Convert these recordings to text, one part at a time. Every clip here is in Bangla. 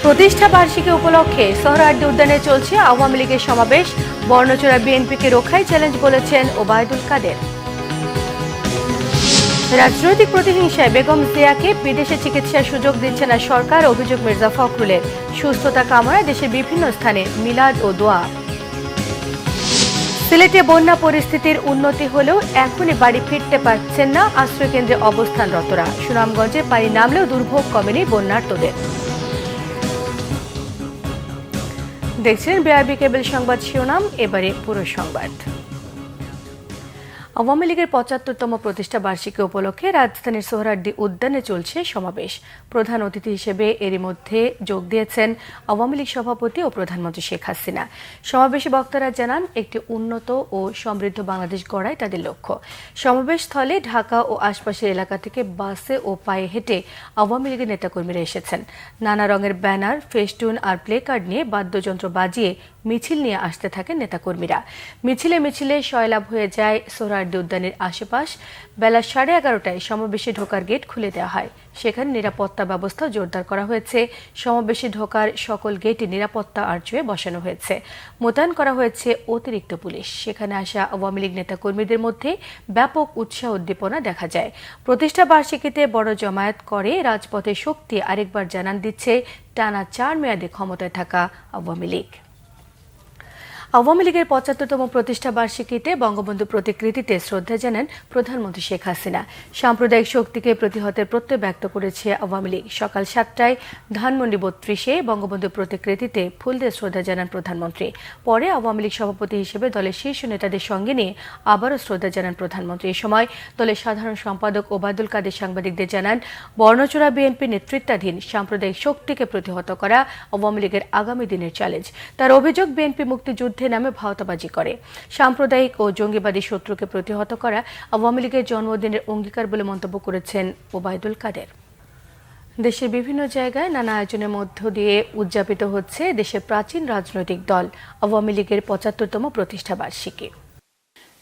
প্রতিষ্ঠা বার্ষিকী উপলক্ষে সোহরাওয়ার্দী উদ্যানে চলছে আওয়ামী লীগের সমাবেশ। বর্ণচোরা বিএনপিকে রক্ষায় চ্যালেঞ্জ বলেছেন ওবায়দুল কাদের। রাজনৈতিক প্রতিহিংসায় বেগম জিয়াকে বিদেশে চিকিৎসার সুযোগ দিচ্ছে না সরকার, অভিযোগ মির্জা ফখরুলের। সুস্থতা কামনায় দেশের বিভিন্ন স্থানে মিলাদ ও দোয়া। সিলেটে বন্যা পরিস্থিতির উন্নতি হলেও এখনই বাড়ি ফিরতে পারছেন না আশ্রয়কেন্দ্রে অবস্থানরতরা। সুনামগঞ্জে পানি নামলেও দুর্ভোগ কমেনি বন্যার্তদের। দেখছেন বিআরবি কেবল সংবাদ শিরোনাম, এবারে পুরো সংবাদ। আওয়ামী লীগের ৭৫তম প্রতিষ্ঠা বার্ষিকী উপলক্ষে রাজধানীর সোহরাওয়ার্দী উদ্যানে চলছে সমাবেশ। প্রধান অতিথি হিসেবে এরই মধ্যে যোগ দিয়েছেন আওয়ামী লীগ সভাপতি ও প্রধানমন্ত্রী শেখ হাসিনা। সমাবেশে বক্তারা জানান, একটি উন্নত ও সমৃদ্ধ বাংলাদেশ গড়াই তাদের লক্ষ্য। সমাবেশ স্থলে ঢাকা ও আশপাশের এলাকা থেকে বাসে ও পায়ে হেঁটে আওয়ামী লীগের নেতাকর্মীরা এসেছেন। নানা রঙের ব্যানার, ফেস্টুন আর প্লে কার্ড নিয়ে বাদ্যযন্ত্র বাজিয়ে মিছিল নিয়ে আসতে থাকেন নেতাকর্মীরা। মিছিলে মিছিলে সয়লাভ হয়ে যায় সোহরাওয়ার্দী উদ্যানের আশেপাশ। বেলা 11:30টায় সমাবেশে ঢোকার গেট খুলে দেওয়া হয়। সেখানে নিরাপত্তা ব্যবস্থা জোরদার করা হয়েছে। সমাবেশে ঢোকার সকল গেটে নিরাপত্তা আর্চওয়ে বসানো হয়েছে। মোতায়েন করা হয়েছে অতিরিক্ত পুলিশ। সেখানে আসা আওয়ামী লীগ নেতাকর্মীদের মধ্যে ব্যাপক উৎসাহ উদ্দীপনা দেখা যায়। প্রতিষ্ঠা বার্ষিকীতে বড় জমায়েত করে রাজপথে শক্তি আরেকবার জানান দিচ্ছে টানা 4 মেয়াদে ক্ষমতায় থাকা আওয়ামী লীগ। আওয়ামী লীগের ৭৫তম প্রতিষ্ঠা বার্ষিকীতে বঙ্গবন্ধু প্রতিকৃতিতে শ্রদ্ধা জানান প্রধানমন্ত্রী শেখ হাসিনা। সাম্প্রদায়িক শক্তিকে প্রতিহতের প্রত্যয় ব্যক্ত করেছে আওয়ামী লীগ। সকাল 7টায় ধানমন্ডি ৩২-এ বঙ্গবন্ধু প্রতিকৃতিতে ফুল দিয়ে শ্রদ্ধা জানান প্রধানমন্ত্রী। পরে আওয়ামী লীগ সভাপতি হিসেবে দলের শীর্ষ নেতাদের সঙ্গে নিয়ে আবারও শ্রদ্ধা জানান প্রধানমন্ত্রী। এ সময় দলের সাধারণ সম্পাদক ওবায়দুল কাদের সাংবাদিকদের জানান, বর্ণচোরা বিএনপি নেতৃত্বাধীন সাম্প্রদায়িক শক্তিকে প্রতিহত করা আওয়ামী লীগের আগামী দিনের চ্যালেঞ্জ। তার অভিযোগ, বিএনপি মুক্তিযুদ্ধ নামে ভাওতাবাজি করে। সাম্প্রদায়িক ও জঙ্গিবাদী শত্রুকে প্রতিহত করা আওয়ামী লীগের জন্মদিনের অঙ্গীকার বলে মন্তব্য করেছেন ওবায়দুল কাদের। দেশের বিভিন্ন জায়গায় নানা আয়োজনের মধ্য দিয়ে উদযাপিত হচ্ছে দেশের প্রাচীন রাজনৈতিক দল আওয়ামী লীগের ৭৫তম প্রতিষ্ঠা বার্ষিকী।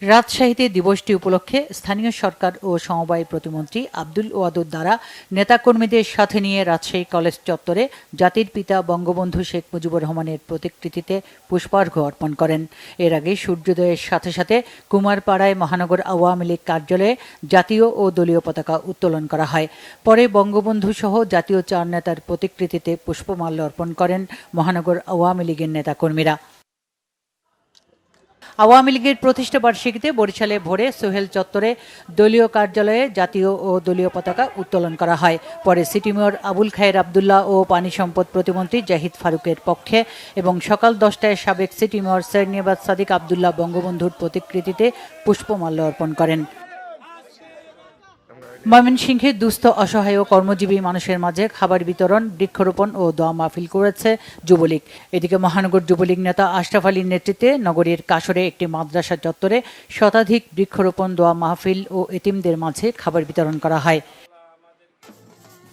রাজশাহীতে দিবসটি উপলক্ষে স্থানীয় সরকার ও সমবায় প্রতিমন্ত্রী আব্দুল ওয়াদুদ দ্বারা নেতাকর্মীদের সাথে নিয়ে রাজশাহী কলেজ চত্বরে জাতির পিতা বঙ্গবন্ধু শেখ মুজিবুর রহমানের প্রতিকৃতিতে পুষ্পার্ঘ্য অর্পণ করেন। এর আগে সূর্যোদয়ের সাথে সাথে কুমারপাড়ায় মহানগর আওয়ামী লীগ কার্যালয়ে জাতীয় ও দলীয় পতাকা উত্তোলন করা হয়। পরে বঙ্গবন্ধু সহ জাতীয় 4 নেতার প্রতিকৃতিতে পুষ্পমাল্য অর্পণ করেন মহানগর আওয়ামী লীগের নেতাকর্মীরা। আওয়ামী লীগের প্রতিষ্ঠা বার্ষিকীতে বরিশালে ভোরে সোহেল চত্বরে দলীয় কার্যালয়ে জাতীয় ও দলীয় পতাকা উত্তোলন করা হয়। পরে সিটি মেয়র আবুল খায়ের আবদুল্লাহ ও পানি সম্পদ প্রতিমন্ত্রী জাহিদ ফারুকের পক্ষে এবং সকাল 10টায় সাবেক সিটি মেয়র সেরনিয়াবাদ সাদিক আবদুল্লাহ বঙ্গবন্ধুর প্রতিকৃতিতে পুষ্পমাল্য অর্পণ করেন। ময়মনসিংহে দুস্থ, অসহায় ও কর্মজীবী মানুষের মাঝে খাবার বিতরণ, বৃক্ষরোপণ ও দোয়া মাহফিল করেছে যুবলীগ। এদিকে মহানগর যুবলীগ নেতা আশরাফ আলীর নেতৃত্বে নগরীর কাশরে একটি মাদ্রাসা চত্বরে শতাধিক বৃক্ষরোপণ, দোয়া মাহফিল ও এতিমদের মাঝে খাবার বিতরণ করা হয়।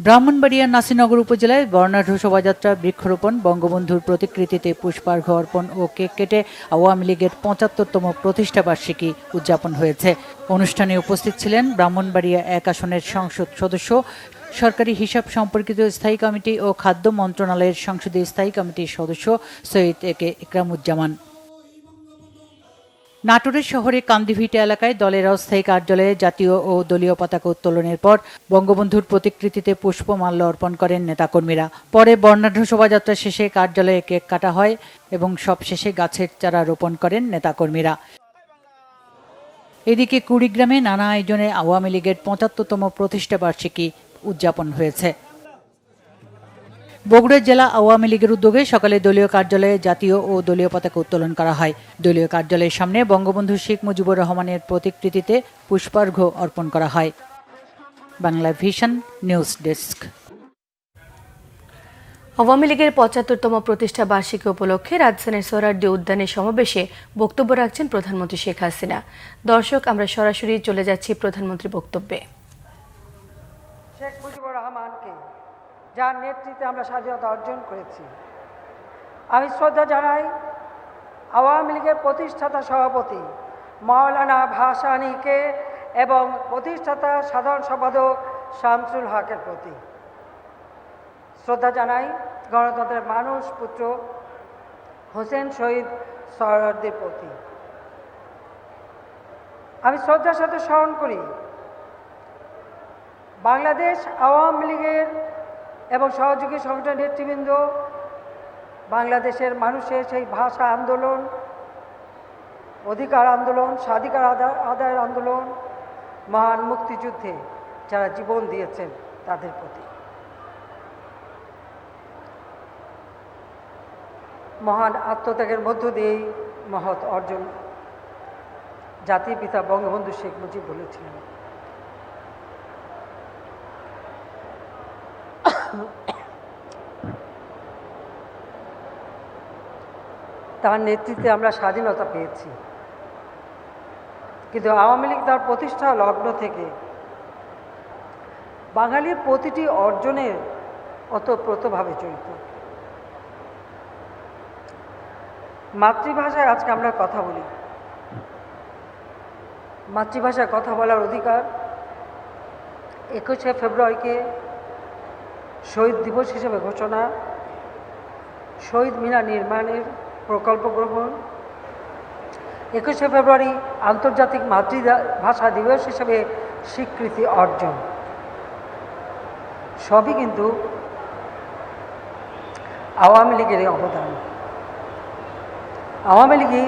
ব্রাহ্মণবাড়িয়ার নাসিরনগর উপজেলায় বর্ণাঢ্য শোভাযাত্রা, বৃক্ষরোপণ, বঙ্গবন্ধুর প্রতিকৃতিতে পুষ্পার্ঘ্য অর্পণ ও কেক কেটে আওয়ামী লীগের ৭৫তম প্রতিষ্ঠা বার্ষিকী উদযাপন হয়েছে। অনুষ্ঠানে উপস্থিত ছিলেন ব্রাহ্মণবাড়িয়া 1 আসনের সংসদ সদস্য, সরকারি হিসাব সম্পর্কিত স্থায়ী কমিটি ও খাদ্য মন্ত্রণালয়ের সংসদীয় স্থায়ী কমিটির সদস্য সৈয়দ একে ইকরামুজ্জামান। নাটোরের শহরে কান্দিভিটা এলাকায় দলের অস্থায়ী কার্যালয়ে জাতীয় ও দলীয় পতাকা উত্তোলনের পর বঙ্গবন্ধুর প্রতিকৃতিতে পুষ্পমাল্য অর্পণ করেন নেতাকর্মীরা। পরে বর্ণাঢ্য শোভাযাত্রা শেষে কার্যালয়ে কেক কাটা হয় এবং সবশেষে গাছের চারা রোপণ করেন নেতাকর্মীরা। এদিকে কুড়িগ্রামে নানা আয়োজনে আওয়ামী লীগের ৭৫তম প্রতিষ্ঠা বার্ষিকী উদযাপন হয়েছে। বগুড়া জেলা আওয়ামী লীগের উদ্যোগে সকালে দলীয় কার্যালয়ে জাতীয় ও দলীয় পতাকা উত্তোলন করা হয়। দলীয় কার্যালয়ের সামনে বঙ্গবন্ধু শেখ মুজিবুর রহমানের প্রতিকৃতিতে পুষ্পার্ঘ্য অর্পণ করা হয়। Bangla vision news desk. Awami লীগের ৭৫তম প্রতিষ্ঠা বার্ষিকী উপলক্ষে রাজধানীর সোহরাওয়ার্দী উদ্যানে সমাবেশে বক্তব্য রাখছেন প্রধানমন্ত্রী শেখ হাসিনা। দর্শক, আমরা সরাসরি চলে যাচ্ছি প্রধানমন্ত্রীর বক্তব্যে। শেখ মুজিবুর রহমানকে, যার নেতৃত্বে আমরা স্বাধীনতা অর্জন করেছি, আমি শ্রদ্ধা জানাই আওয়ামী লীগের প্রতিষ্ঠাতা সভাপতি মাওলানা ভাসানীকে এবং প্রতিষ্ঠাতা সাধারণ সম্পাদক শামসুল হকের প্রতি। শ্রদ্ধা জানাই গণতন্ত্রের মানুষ পুত্র হোসেন শহীদ সোহরাওয়ার্দীর প্রতি। আমি শ্রদ্ধার সাথে স্মরণ করি বাংলাদেশ আওয়ামী লীগের এবং সহযোগী সংগঠনের নেতৃবৃন্দ বাংলাদেশের মানুষের সেই ভাষা আন্দোলন, অধিকার আন্দোলন, স্বাধিকার আদায়ের আন্দোলন, মহান মুক্তিযুদ্ধে যারা জীবন দিয়েছেন তাদের প্রতি। মহান আত্মত্যাগের মধ্য দিয়েই মহৎ অর্জন জাতির পিতা বঙ্গবন্ধু শেখ মুজিব বলেছিলেন। তার নেতৃত্বে আমরা স্বাধীনতা পেয়েছি, কিন্তু আওয়ামী লীগ তার প্রতিষ্ঠা লগ্ন থেকে বাঙালির প্রতিটি অর্জনের ওতপ্রোতভাবে জড়িত। মাতৃভাষায় আজকে আমরা কথা বলি, মাতৃভাষায় কথা বলার অধিকার 21শে ফেব্রুয়ারিকে শহীদ দিবস হিসেবে ঘোষণা, শহীদ মিনার নির্মাণের প্রকল্প গ্রহণ, 21শে ফেব্রুয়ারি আন্তর্জাতিক মাতৃভাষা দিবস হিসেবে স্বীকৃতি অর্জন, সবই কিন্তু আওয়ামী লীগের অবদান। আওয়ামী লীগই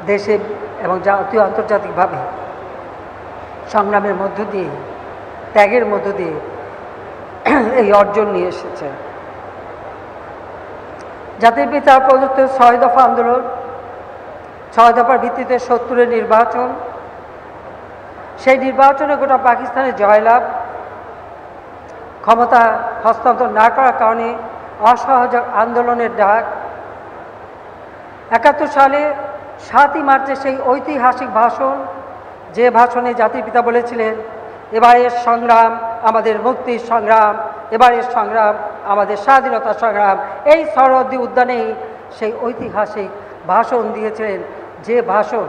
দেশে এবং জাতীয় আন্তর্জাতিকভাবে সংগ্রামের মধ্য দিয়ে, ত্যাগের মধ্য দিয়ে এই অর্জন নিয়ে এসেছে। জাতির পিতার প্রদত্ত 6 দফা আন্দোলন, 6 দফার ভিত্তিতে 70-এর নির্বাচন, সেই নির্বাচনে গোটা পাকিস্তানের জয়লাভ, ক্ষমতা হস্তান্তর না করার কারণে অসহযোগ আন্দোলনের ডাক, 71 সালে 7ই মার্চে সেই ঐতিহাসিক ভাষণ, যে ভাষণে জাতির পিতা বলেছিলেন এবারের সংগ্রাম আমাদের মুক্তির সংগ্রাম, এবারের সংগ্রাম আমাদের স্বাধীনতা সংগ্রাম। এই সোহরাওয়ার্দী উদ্যানেই সেই ঐতিহাসিক ভাষণ দিয়েছিলেন, যে ভাষণ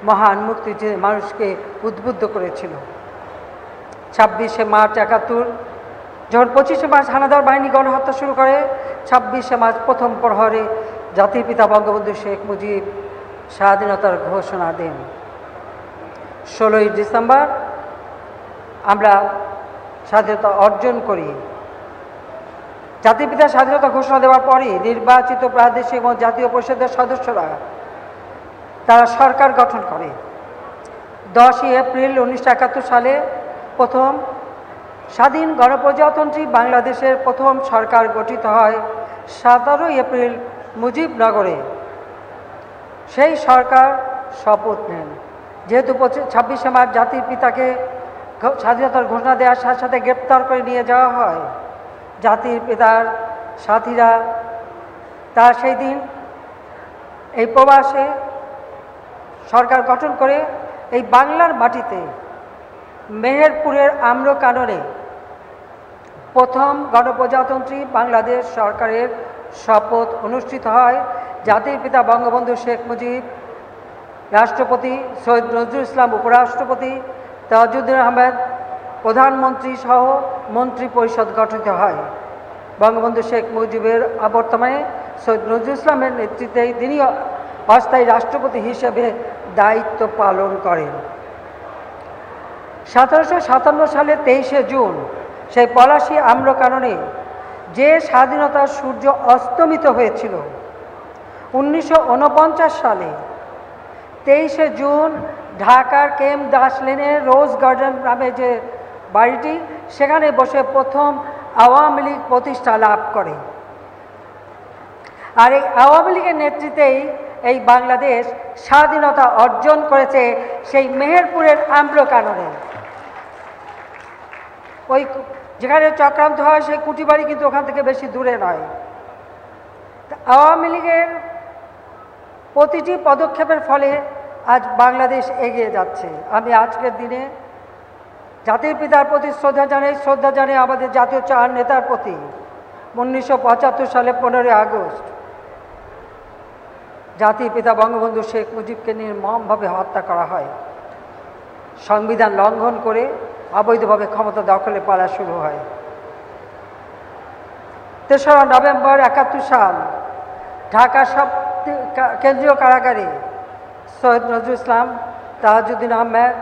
মহান মুক্তিযুদ্ধের মানুষকে উদ্বুদ্ধ করেছিল। 26শে মার্চ 71, যখন 25শে মার্চ হানাদার বাহিনী গণহত্যা শুরু করে, 26শে মার্চ প্রথম প্রহরে জাতির পিতা বঙ্গবন্ধু শেখ মুজিব স্বাধীনতার ঘোষণা দেন। 16ই ডিসেম্বর আমরা স্বাধীনতা অর্জন করি। জাতির পিতা স্বাধীনতা ঘোষণা দেওয়ার পরে নির্বাচিত প্রাদেশিক এবং জাতীয় পরিষদের সদস্যরা তারা সরকার গঠন করে। 10ই এপ্রিল 1971 সালে প্রথম স্বাধীন গণপ্রজাতন্ত্রী বাংলাদেশের প্রথম সরকার গঠিত হয়। 17ই এপ্রিল মুজিবনগরে সেই সরকার শপথ নেন। যেহেতু 26শে মার্চ জাতির পিতাকে স্বাধীনতার ঘোষণা দেওয়ার সাথে সাথে গ্রেপ্তার করে নিয়ে যাওয়া হয়, জাতির পিতার সাথীরা তার সেই দিন এই প্রবাসে সরকার গঠন করে এই বাংলার মাটিতে মেহেরপুরের আম্রকাননে প্রথম গণপ্রজাতন্ত্রী বাংলাদেশ সরকারের শপথ অনুষ্ঠিত হয়। জাতির পিতা বঙ্গবন্ধু শেখ মুজিব, রাষ্ট্রপতি সৈয়দ নজরুল ইসলাম উপরাষ্ট্রপতি, তাজউদ্দিন আহমেদ প্রধানমন্ত্রী সহ মন্ত্রী পরিষদ গঠিত হয়। বঙ্গবন্ধু শেখ মুজিবের বর্তমানে সৈয়দ নজরুল ইসলামের নেতৃত্বে তিনি অস্থায়ী রাষ্ট্রপতি হিসেবে দায়িত্ব পালন করেন। 1757 সালে 23শে জুন সেই পলাশী আম্রকাননে যে স্বাধীনতার সূর্য অস্তমিত হয়েছিল, 1949 সালে 23শে জুন ঢাকার কেম দাস লেনের রোজ গার্ডেন নামে যে বাড়িটি, সেখানে বসে প্রথম আওয়ামী লীগ প্রতিষ্ঠা লাভ করে। আর এই আওয়ামী লীগের নেতৃত্বেই এই বাংলাদেশ স্বাধীনতা অর্জন করেছে সেই মেহেরপুরের আম্রকাননে। ওই যেখানে চক্রান্ত হয় সেই কুটিবাড়ি কিন্তু ওখান থেকে বেশি দূরে নয়। আওয়ামী লীগের প্রতিটি পদক্ষেপের ফলে আজ বাংলাদেশ এগিয়ে যাচ্ছে। আমি আজকের দিনে জাতির পিতার প্রতি শ্রদ্ধা জানাই আমাদের জাতীয় 4 নেতার প্রতি। 1975 সালে 15ই আগস্ট জাতির পিতা বঙ্গবন্ধু শেখ মুজিবকে নির্মমভাবে হত্যা করা হয়। সংবিধান লঙ্ঘন করে অবৈধভাবে ক্ষমতা দখলে পালা শুরু হয়। তেসরা নভেম্বর ৭১ সাল ঢাকা কেন্দ্রীয় কারাগারে সৈয়দ নজরুল ইসলাম, তাহাজউদ্দিন আহমেদ,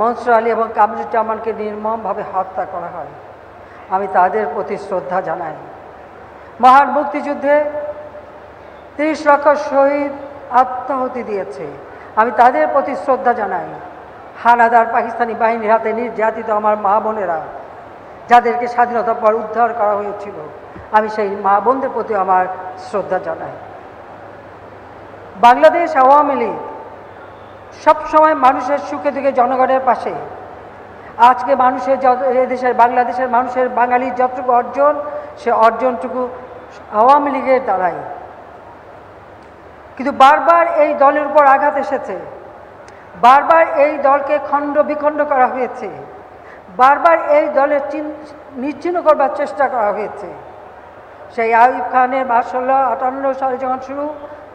মনসুর আলী এবং কামরুজ্জামানকে নির্মমভাবে হত্যা করা হয়। আমি তাদের প্রতি শ্রদ্ধা জানাই। মহান মুক্তিযুদ্ধে ৩০ লক্ষ শহীদ আত্মাহুতি দিয়েছে, আমি তাদের প্রতি শ্রদ্ধা জানাই। হানাদার পাকিস্তানি বাহিনীর হাতে নির্যাতিত আমার মা বোনেরা, যাদেরকে স্বাধীনতার পর উদ্ধার করা হয়েছিল, আমি সেই মা বোনদের প্রতি আমার শ্রদ্ধা জানাই। বাংলাদেশ আওয়ামী লীগ সবসময় মানুষের সুখে দুঃখে জনগণের পাশে। আজকে মানুষের এদেশের বাংলাদেশের মানুষের বাঙালির যতটুকু অর্জন, সে অর্জনটুকু আওয়ামী লীগের দ্বারাই। কিন্তু বারবার এই দলের উপর আঘাত এসেছে, বারবার এই দলকে খণ্ড বিখণ্ড করা হয়েছে, বারবার এই দলের নিশ্চিহ্ন করবার চেষ্টা করা হয়েছে। সেই আইয়ুব খানের ১২৫৮ সালে যখন শুরু,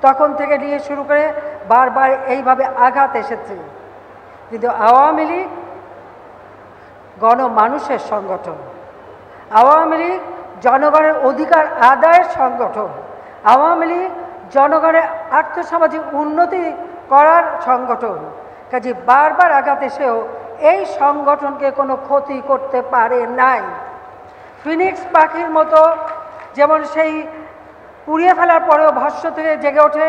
তখন থেকে নিয়ে শুরু করে বারবার এইভাবে আঘাত এসেছে। কিন্তু আওয়ামী লীগ গণমানুষের সংগঠন, আওয়ামী লীগ জনগণের অধিকার আদায়ের সংগঠন, আওয়ামী লীগ জনগণের আর্থসামাজিক উন্নতি করার সংগঠন। কাজে বারবার আঘাত এসেও এই সংগঠনকে কোনো ক্ষতি করতে পারে নাই। ফিনিক্স পাখির মতো যেমন সেই পুড়িয়ে ফেলার পরেও ভস্ম থেকে জেগে ওঠে,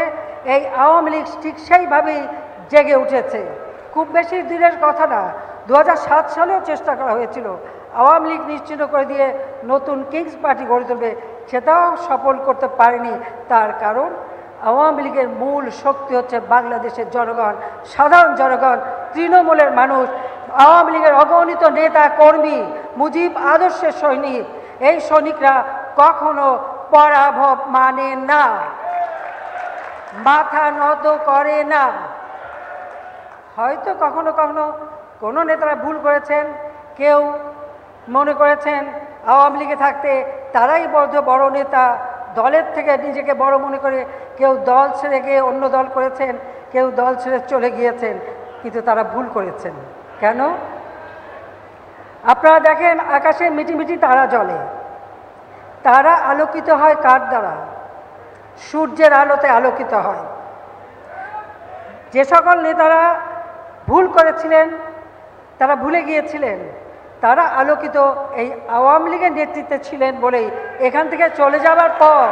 এই আওয়ামী লীগ ঠিক সেইভাবেই জেগে উঠেছে। খুব বেশি দিনের কথা না, ২০০৭ সালেও চেষ্টা করা হয়েছিল আওয়ামী লীগ নিশ্চিহ্ন করে দিয়ে নতুন কিংস পার্টি গড়ে তুলবে, সেটাও সফল করতে পারেনি। তার কারণ আওয়ামী লীগের মূল শক্তি হচ্ছে বাংলাদেশের জনগণ, সাধারণ জনগণ, তৃণমূলের মানুষ, আওয়ামী লীগের অগণিত নেতা কর্মী, মুজিব আদর্শের সৈনিক। এই সৈনিকরা কখনো পরাভব মানে না, মাথা নত করে না। হয়তো কখনো কখনো কোনো নেতারা ভুল করেছেন, কেউ মনে করেছেন আওয়ামী লীগে থাকতে তারাই বড় নেতা, দলের থেকে নিজেকে বড় মনে করে কেউ দল ছেড়ে গিয়ে অন্য দল করেছেন, কেউ দল ছেড়ে চলে গিয়েছেন, কিন্তু তারা ভুল করেছেন। কেন? আপনারা দেখেন আকাশে মিটিমিটি তারা জ্বলে, তারা আলোকিত হয় কার দ্বারা? সূর্যের আলোতে আলোকিত হয়। যে সকল নেতারা ভুল করেছিলেন, তারা ভুলে গিয়েছিলেন, তারা আলোকিত এই আওয়ামী লীগের নেতৃত্বে ছিলেন বলেই এখান থেকে চলে যাবার পর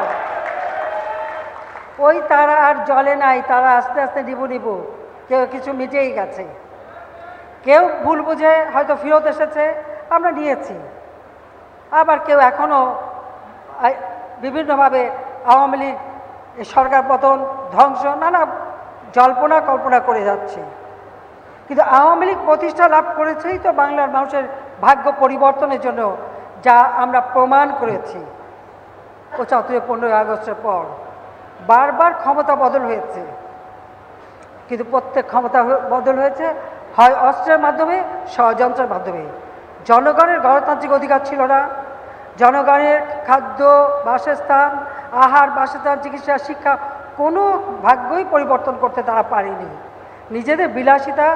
ওই তারা আর জ্বলে নাই, তারা আস্তে আস্তে নিবু কেউ কিছু মিটেই গেছে। কেউ ভুল বুঝে হয়তো ফেরত এসেছে, আমরা নিয়েছি। আবার কেউ এখনও বিভিন্নভাবে আওয়ামী লীগ সরকার পতন, ধ্বংস, নানা জল্পনা কল্পনা করে যাচ্ছে। কিন্তু আওয়ামী লীগ প্রতিষ্ঠা লাভ করেছেই তো বাংলার মানুষের ভাগ্য পরিবর্তনের জন্য, যা আমরা প্রমাণ করেছি। ৭৫ 15 আগস্টের পর বারবার ক্ষমতা বদল হয়েছে, কিন্তু প্রত্যেক ক্ষমতা বদল হয়েছে হয় অস্ত্রের মাধ্যমে, ষড়যন্ত্রের মাধ্যমে। জনগণের গণতান্ত্রিক অধিকার ছিল না, জনগণের খাদ্য, বাসস্থান, আহার, বাসস্থান, চিকিৎসা, শিক্ষা কোনো ভাগ্যই পরিবর্তন করতে তারা পারেনি। নিজেদের বিলাসিতা,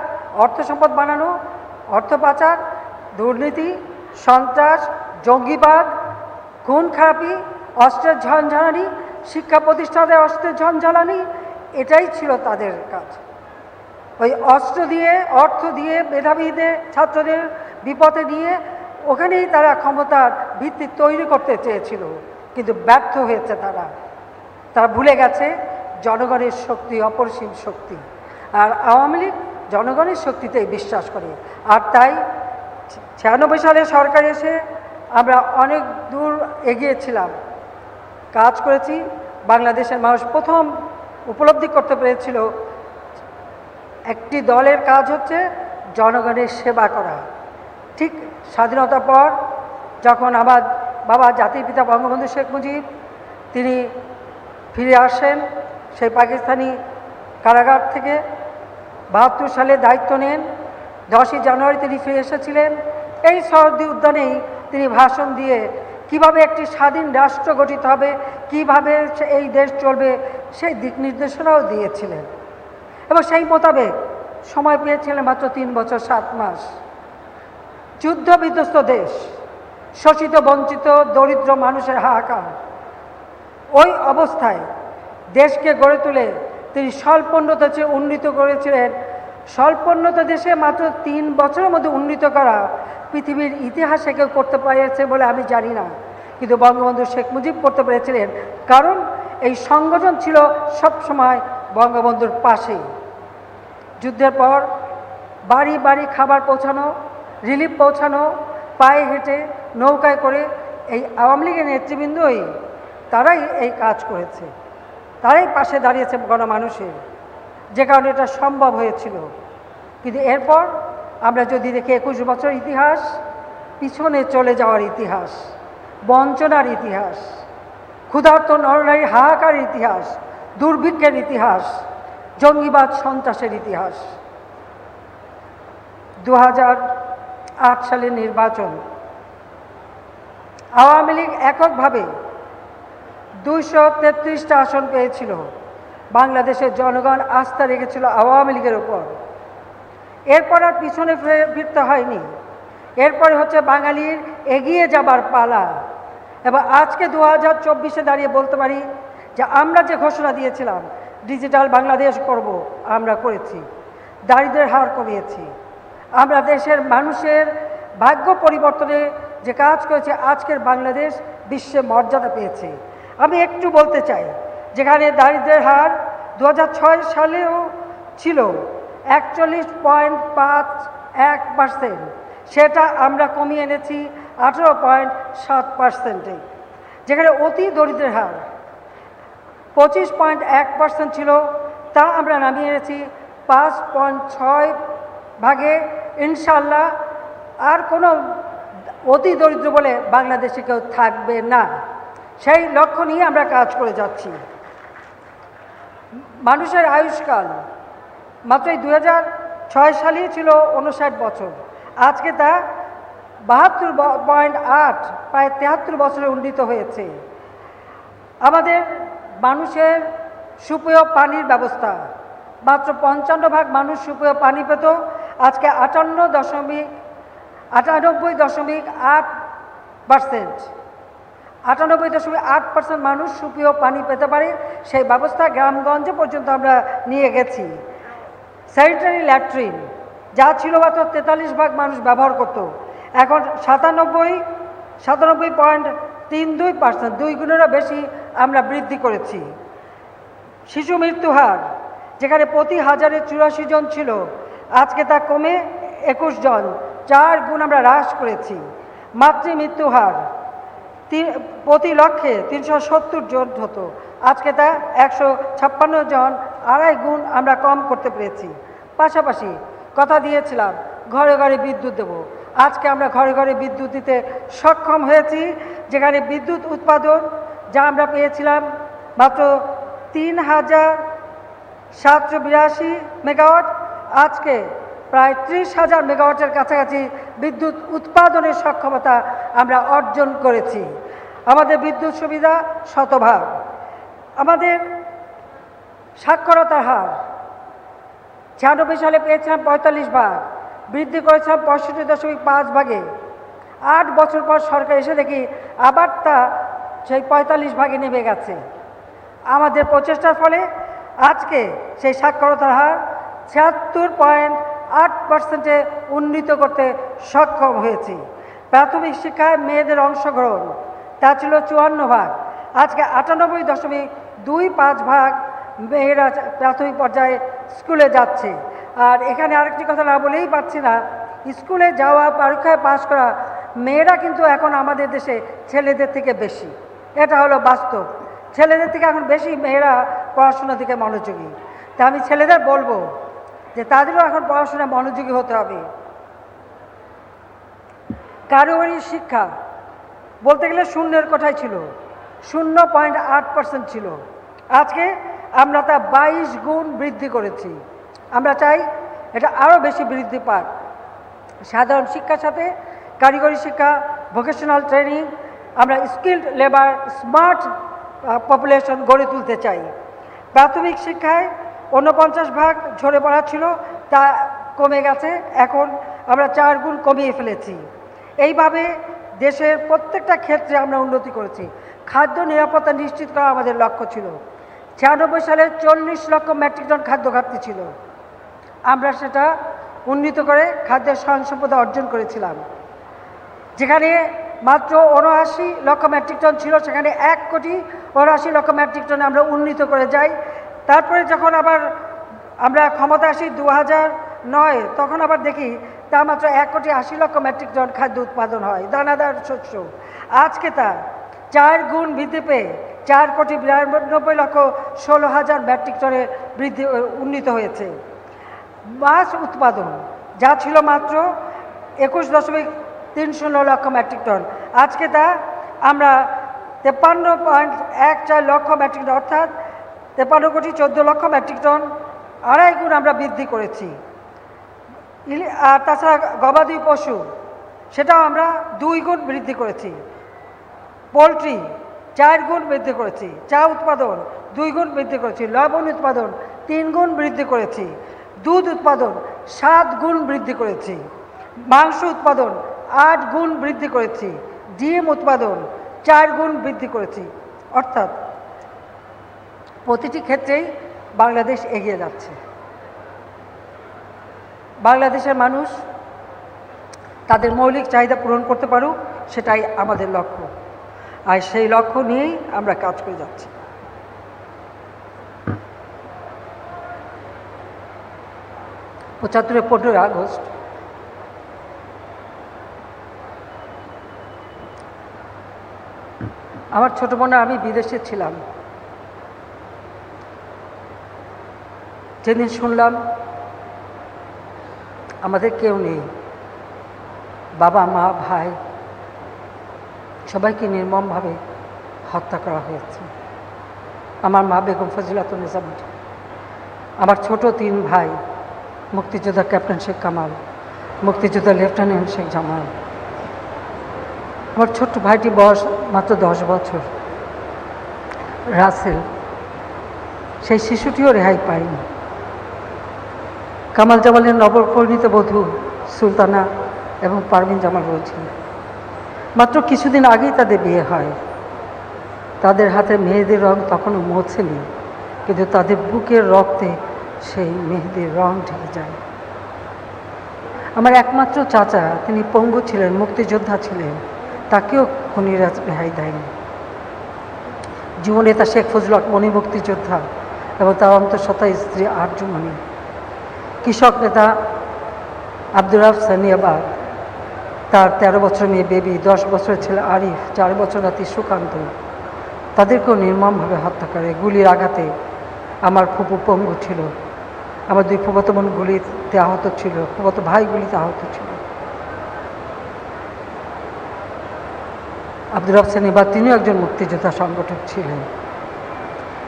অর্থ সম্পদ বানানো, অর্থ পাচার, দুর্নীতি, সন্ত্রাস, জঙ্গিবাদ, খুন খারাপি, অস্ত্রের ঝঞ্ঝানি, শিক্ষা প্রতিষ্ঠানে অস্ত্রের ঝঞ্ঝানি, এটাই ছিল তাদের কাজ। ওই অস্ত্র দিয়ে, অর্থ দিয়ে, মেধাবীদের, ছাত্রদের বিপদে নিয়ে ওখানেই তারা ক্ষমতার ভিত্তি তৈরি করতে চেয়েছিল, কিন্তু ব্যর্থ হয়েছে তারা ভুলে গেছে জনগণের শক্তি অপরিসীম শক্তি। আর আওয়ামী লীগ জনগণের শক্তিতেই বিশ্বাস করে। আর তাই ৯৬ সালে সরকার এসে আমরা অনেক দূর এগিয়েছিলাম, কাজ করেছি। বাংলাদেশের মানুষ প্রথম উপলব্ধি করতে পেরেছিল একটি দলের কাজ হচ্ছে জনগণের সেবা করা। ঠিক স্বাধীনতার পর যখন আমার বাবা জাতির পিতা বঙ্গবন্ধু শেখ মুজিব তিনি ফিরে আসেন সেই পাকিস্তানি কারাগার থেকে, ৭২ সালে দায়িত্ব নেন, 10ই জানুয়ারি তিনি ফিরে এসেছিলেন। এই শরৎদি উদ্যানেই তিনি ভাষণ দিয়ে কিভাবে একটি স্বাধীন রাষ্ট্র গঠিত হবে, কিভাবে এই দেশ চলবে, সেই দিক নির্দেশনাও দিয়েছিলেন। এবং সেই মোতাবেক সময় পেয়েছিলেন মাত্র 3 বছর 7 মাস। যুদ্ধ বিধ্বস্ত দেশ, শোষিত বঞ্চিত দরিদ্র মানুষের হাহাকার, ওই অবস্থায় দেশকে গড়ে তুলে তিনি স্বল্পোন্নত চেয়ে উন্নীত করেছিলেন। স্বল্পোন্নত দেশে মাত্র 3 বছরের মধ্যে উন্নীত করা পৃথিবীর ইতিহাসে কেউ করতে পেরেছে বলে আমি জানি না, কিন্তু বঙ্গবন্ধু শেখ মুজিব করতে পেরেছিলেন, কারণ এই সংগঠন ছিল সবসময় বঙ্গবন্ধুর পাশে। যুদ্ধের পর বাড়ি বাড়ি খাবার পৌঁছানো, রিলিফ পৌঁছানো, পায়ে হেঁটে, নৌকায় করে, এই আওয়ামী লীগের নেতৃবৃন্দই তারাই এই কাজ করেছে, তারাই পাশে দাঁড়িয়েছে গণমানুষের, যে কারণে এটা সম্ভব হয়েছিল। কিন্তু এরপর আমরা যদি দেখি 21 বছর ইতিহাস, পিছনে চলে যাওয়ার ইতিহাস, বঞ্চনার ইতিহাস, ক্ষুধার্ত নরনারী হাহাকার ইতিহাস, দুর্ভিক্ষের ইতিহাস, জঙ্গিবাদ সন্ত্রাসের ইতিহাস। 2008 সালের নির্বাচন, আওয়ামী লীগ এককভাবে 233টা আসন পেয়েছিল। বাংলাদেশের জনগণ আস্থা রেখেছিল আওয়ামী লীগের উপর। এরপর আর পিছনে ফিরতে হয়নি। এরপরে হচ্ছে বাঙালির এগিয়ে যাবার পালা। এবং আজকে 2024-এ দাঁড়িয়ে বলতে পারি যে আমরা যে ঘোষণা দিয়েছিলাম ডিজিটাল বাংলাদেশ করব, আমরা করেছি। দারিদ্র্যের হার কমিয়েছি। আমরা দেশের মানুষের ভাগ্য পরিবর্তনে যে কাজ করেছে, আজকের বাংলাদেশ বিশ্বে মর্যাদা পেয়েছে। আমি একটু বলতে চাই, যেখানে দারিদ্র্যের হার 2006 সালেও ছিল 41.51%, সেটা আমরা কমিয়ে এনেছি 18.7%-এ। যেখানে অতি দরিদ্রের হার 25.1% ছিল, তা আমরা নামিয়ে এনেছি 5.6%। ইনশাল্লাহ আর কোনো অতি দরিদ্র বলে বাংলাদেশে কেউ থাকবে না, সেই লক্ষ্য নিয়ে আমরা কাজ করে যাচ্ছি। মানুষের আয়ুষ্কাল মাত্র 2006 সালেই ছিল 59 বছর, আজকে তা 72.8, প্রায় 73 বছরে উন্নীত হয়েছে। আমাদের মানুষের সুপেয় পানির ব্যবস্থা, মাত্র 55% মানুষ সুপেয় পানি পেত, আজকে 98.8% মানুষ সুপেয় পানি পেতে পারে। সেই ব্যবস্থা গ্রামগঞ্জে পর্যন্ত আমরা নিয়ে গেছি। স্যানিটারি ল্যাট্রিন যা ছিল মাত্র 43% মানুষ ব্যবহার করত, এখন 97.32%, 2 গুণেরও বেশি আমরা বৃদ্ধি করেছি। শিশু মৃত্যু হার যেখানে প্রতি 1000-এ 84 জন ছিল, আজকে তা কমে 21 জন, 4 গুণ আমরা হ্রাস করেছি। মাতৃ মৃত্যু হার প্রতি লক্ষে 370 জন হতো, আজকে তা 156 জন, 2.5 গুণ আমরা কম করতে পেরেছি। পাশাপাশি কথা দিয়েছিলাম ঘরে ঘরে বিদ্যুৎ দেব, আজকে আমরা ঘরে ঘরে বিদ্যুৎ দিতে সক্ষম হয়েছি। যেখানে বিদ্যুৎ উৎপাদন যা আমরা পেয়েছিলাম মাত্র 3782 মেগাওয়াট, আজকে প্রায় 30,000 মেগাওয়াটের কাছাকাছি বিদ্যুৎ উৎপাদনের সক্ষমতা আমরা অর্জন করেছি। আমাদের বিদ্যুৎ সুবিধা শতভাগ। আমাদের সাক্ষরতার হার 96 সালে পেয়েছিলাম 45%, বৃদ্ধি করেছিলাম 65.5%। 8 বছর পর সরকার এসে দেখি আবার তা সেই 45% নেমে গেছে। আমাদের প্রচেষ্টার ফলে আজকে সেই সাক্ষরতার হার 76.8%-এ উন্নীত করতে সক্ষম হয়েছি। প্রাথমিক শিক্ষায় মেয়েদের অংশগ্রহণ তা ছিল 54%, আজকে 98.25% মেয়েরা প্রাথমিক পর্যায়ে স্কুলে যাচ্ছে। আর এখানে আরেকটি কথা না বলেই পারছি না, স্কুলে যাওয়া, পরীক্ষায় পাশ করা মেয়েরা কিন্তু এখন আমাদের দেশে ছেলেদের থেকে বেশি। এটা হলো বাস্তব। ছেলেদের থেকে এখন বেশি মেয়েরা পড়াশোনার দিকে মনোযোগী। তা আমি ছেলেদের বলবো যে তাদেরও এখন পড়াশোনায় মনোযোগী হতে হবে। কারিগরি শিক্ষা বলতে গেলে শূন্যের কোঠায় ছিল, 0.8% ছিল, আজকে আমরা তা 22 গুণ বৃদ্ধি করেছি। আমরা চাই এটা আরও বেশি বৃদ্ধি পাক। সাধারণ শিক্ষার সাথে কারিগরি শিক্ষা, ভোকেশনাল ট্রেনিং, আমরা স্কিল্ড লেবার, স্মার্ট পপুলেশন গড়ে তুলতে চাই। প্রাথমিক শিক্ষায় 49% ঝরে পড়া ছিল, তা কমে গেছে, এখন আমরা 4 গুণ কমিয়ে ফেলেছি। এইভাবে দেশের প্রত্যেকটা ক্ষেত্রে আমরা উন্নতি করেছি। খাদ্য নিরাপত্তা নিশ্চিত করা আমাদের লক্ষ্য ছিল। 96 সালে 40 লক্ষ মেট্রিক টন খাদ্য ঘাটতি ছিল। আমরা সেটা উন্নীত করে খাদ্যের স্বয়ংসম্পদা অর্জন করেছিলাম। যেখানে মাত্র 79 লক্ষ মেট্রিক টন ছিল, সেখানে 1,79,00,000 মেট্রিক টনে আমরা উন্নীত করে যাই। তারপরে যখন আবার আমরা ক্ষমতা আসি 2009, তখন আবার দেখি তা মাত্র 1,80,00,000 মেট্রিক টন খাদ্য উৎপাদন হয়, দানাদার শস্য। আজকে তা 4 গুণ বৃদ্ধি পেয়ে 4,92,16,000 মেট্রিক টনে উন্নীত হয়েছে। মাছ উৎপাদন যা ছিল মাত্র 21.30 লক্ষ মেট্রিক টন, আজকে তা আমরা 53.14 লক্ষ মেট্রিক টন, অর্থাৎ 53,14,00,000 মেট্রিক টন, 2.5 গুণ আমরা বৃদ্ধি করেছি। আর তাছাড়া গবাদি পশু সেটাও আমরা 2 গুণ বৃদ্ধি করেছি। পোলট্রি 4 গুণ বৃদ্ধি করেছি। চা উৎপাদন 2 গুণ বৃদ্ধি করেছি। লবণ উৎপাদন 3 গুণ বৃদ্ধি করেছি। দুধ উৎপাদন 7 গুণ বৃদ্ধি করেছি। মাংস উৎপাদন 8 গুণ বৃদ্ধি করেছি। ডিম উৎপাদন 4 গুণ বৃদ্ধি করেছি। অর্থাৎ প্রতিটি ক্ষেত্রেই বাংলাদেশ এগিয়ে যাচ্ছে। বাংলাদেশের মানুষ তাদের মৌলিক চাহিদা পূরণ করতে পারুক, সেটাই আমাদের লক্ষ্য। আর সেই লক্ষ্য নিয়েই আমরা কাজ করে যাচ্ছি। 75 15 আগস্ট আমার ছোট বোন আমি বিদেশে ছিলাম। যেদিন শুনলাম আমাদের কেউ নেই, বাবা মা ভাই সবাইকে নির্মমভাবে হত্যা করা হয়েছে। আমার মা বেগম ফজিলাতুন্নেসা, আমার ছোট 3 ভাই, মুক্তিযোদ্ধা ক্যাপ্টেন শেখ কামাল, মুক্তিযোদ্ধা লেফটেন্যান্ট শেখ জামাল। আমার ছোট্ট ভাইটি বয়স মাত্র 10 বছর, রাসেল, সেই শিশুটিও রেহাই পায়নি। কামাল জামালের নবপরিণীত বধূ সুলতানা এবং পারভিন জামাল রয়েছে। মাত্র কিছুদিন আগেই তাদের বিয়ে হয়। তাদের হাতে মেহেদির রং তখনও মোছেনি, কিন্তু তাদের বুকের রক্তে সেই মেহেদির রং ঢেকে যায়। আমার একমাত্র চাচা, তিনি পঙ্গু ছিলেন, মুক্তিযোদ্ধা ছিলেন, তাকেও খুনিরা রেহাই দেয়নি। যুবনেতা শেখ ফজলুল হক মনি মুক্তিযোদ্ধা এবং তার অন্তঃসত্ত্বা স্ত্রী আরজুমণি। কৃষক নেতা আব্দুর রাফ সানিয়াবাদ, তার 13 বছর মেয়ে বেবি, 10 বছরের ছেলে আরিফ, 4 বছর নাতি সুকান্ত, তাদেরকেও নির্মমভাবে হত্যা করে গুলির আঘাতে। আমার ফুপু পঙ্গু ছিল, আমার 2 ফুফাতো বোন গুলিতে আহত ছিল, ফুফাতো ভাই গুলিতে আহত ছিল। আব্দুর রাফ সানিয়াবাদ তিনিও একজন মুক্তিযোদ্ধা সংগঠক ছিলেন।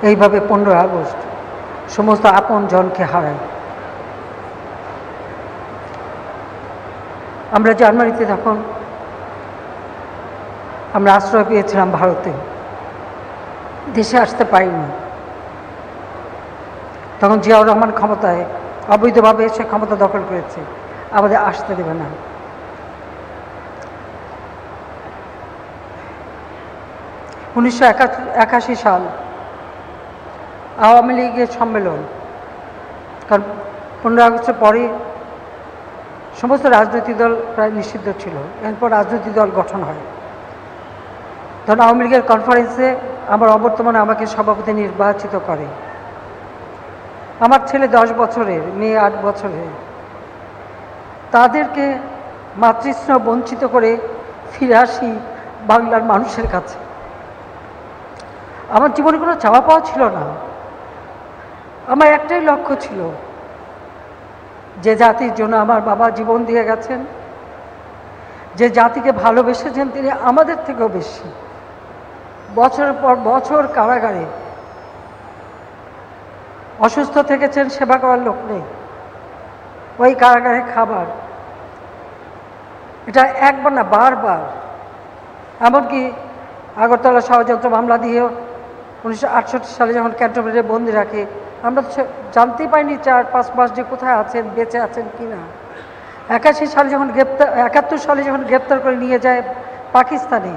এইভাবে 15 আগস্ট সমস্ত আপন জনকে হারায়। আমরা জানুয়ারিতে তখন আমরা আশ্রয় পেয়েছিলাম ভারতে, দেশে আসতে পারিনি। তখন জিয়াউর রহমান ক্ষমতায় অবৈধভাবে এসে ক্ষমতা দখল করেছে, আমাদের আসতে দেবে না। 1981 সাল আওয়ামী লীগের সম্মেলন, কারণ 15 আগস্টের পরে সমস্ত রাজনৈতিক দল প্রায় নিষিদ্ধ ছিল। এরপর রাজনৈতিক দল গঠন হয়। তখন আওয়ামী লীগের কনফারেন্সে আমার অবর্তমানে আমাকে সভাপতি নির্বাচিত করে। আমার ছেলে 10 বছরের, মেয়ে 8 বছরের, তাদেরকে মাতৃস্নেহ বঞ্চিত করে ফিরে আসি বাংলার মানুষের কাছে। আমার জীবনে কোনো চাওয়া পাওয়া ছিল না, আমার একটাই লক্ষ্য ছিল, যে জাতির জন্য আমার বাবা জীবন দিয়ে গেছেন, যে জাতিকে ভালোবেসেছেন, তিনি আমাদের থেকেও বেশি বছরের পর বছর কারাগারে অসুস্থ থেকেছেন, সেবা করার লোক নেই, ওই কারাগারে খাবার, এটা একবার না বারবার। এমনকি আগরতলা ষড়যন্ত্র মামলা দিয়েও 1968 সালে যখন ক্যান্টনমেন্টে বন্দি রাখে, আমরা তো জানতেই পাইনি 4-5 মাস যে কোথায় আছেন, বেঁচে আছেন কি না। 81 সালে যখন 71 সালে যখন গ্রেপ্তার করে নিয়ে যায় পাকিস্তানে,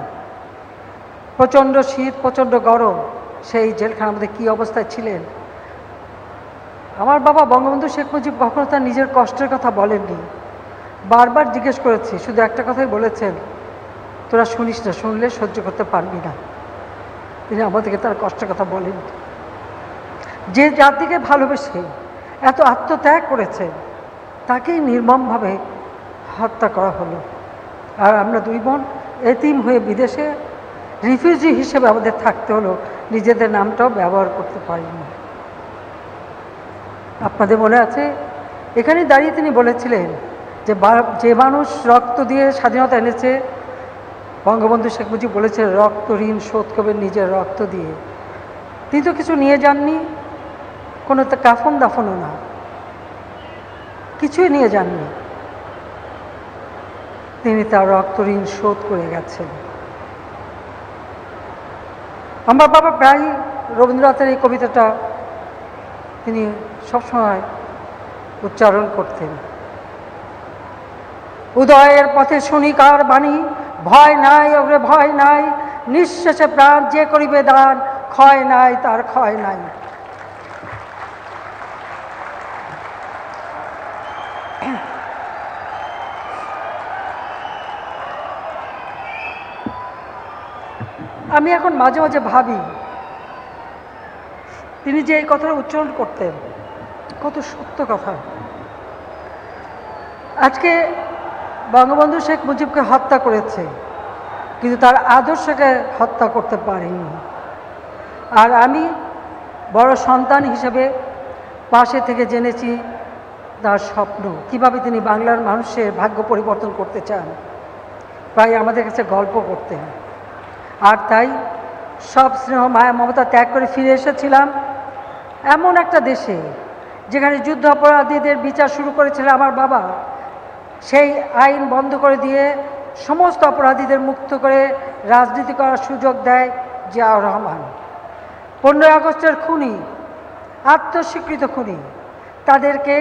প্রচণ্ড শীত, প্রচণ্ড গরম, সেই জেলখানার মধ্যে কী অবস্থায় ছিলেন। আমার বাবা বঙ্গবন্ধু শেখ মুজিব কখনো তার নিজের কষ্টের কথা বলেননি। বারবার জিজ্ঞেস করেছি, শুধু একটা কথাই বলেছেন, তোরা শুনিস না, শুনলে সহ্য করতে পারবি না। তিনি আমাদেরকে তার কষ্টের কথা বলেন। যে জাতিকে ভালোবেসে এত আত্মত্যাগ করেছেন, তাকেই নির্মমভাবে হত্যা করা হলো। আর আমরা দুই বোন এতিম হয়ে বিদেশে রিফিউজি হিসেবে আমাদের থাকতে হলো, নিজেদের নামটাও ব্যবহার করতে পারিনি। আপনাদের মনে আছে, এখানে দাঁড়িয়ে তিনি বলেছিলেন যে মানুষ রক্ত দিয়ে স্বাধীনতা এনেছে, বঙ্গবন্ধু শেখ মুজিব বলেছে রক্ত ঋণ শোধ করবেন নিজের রক্ত দিয়ে। তিনি তো কিছু নিয়ে যাননি, কোনো তো কাফন দাফনও না, কিছুই নিয়ে যাননি। তিনি তার রক্ত ঋণ শোধ করে গেছেন। আমার বাবা প্রায় রবীন্দ্রনাথের এই কবিতাটা তিনি সবসময় উচ্চারণ করতেন। উদয়ের পথে শুনি কার বাণী, ভয় নাই ওরে ভয় নাই, নিঃশেষে প্রাণ যে করিবে দান, ক্ষয় নাই তার ক্ষয় নাই। আমি এখন মাঝে মাঝে ভাবি, তিনি যে এই কথাটা উচ্চারণ করতেন, কত সত্য কথা। আজকে বঙ্গবন্ধু শেখ মুজিবকে হত্যা করেছে, কিন্তু তার আদর্শকে হত্যা করতে পারেনি। আর আমি বড় সন্তান হিসেবে পাশে থেকে জেনেছি তার স্বপ্ন, কিভাবে তিনি বাংলার মানুষের ভাগ্য পরিবর্তন করতে চান, প্রায় আমাদের কাছে গল্প করতেন। আর তাই সব স্নেহ মায়া মমতা ত্যাগ করে ফিরে এসেছিলাম এমন একটা দেশে যেখানে যুদ্ধ অপরাধীদের বিচার শুরু করেছিল আমার বাবা। সেই আইন বন্ধ করে দিয়ে সমস্ত অপরাধীদের মুক্ত করে রাজনীতি করার সুযোগ দেয় জিয়াউর রহমান। 15 আগস্টের খুনি, আত্মস্বীকৃত খুনি, তাদেরকে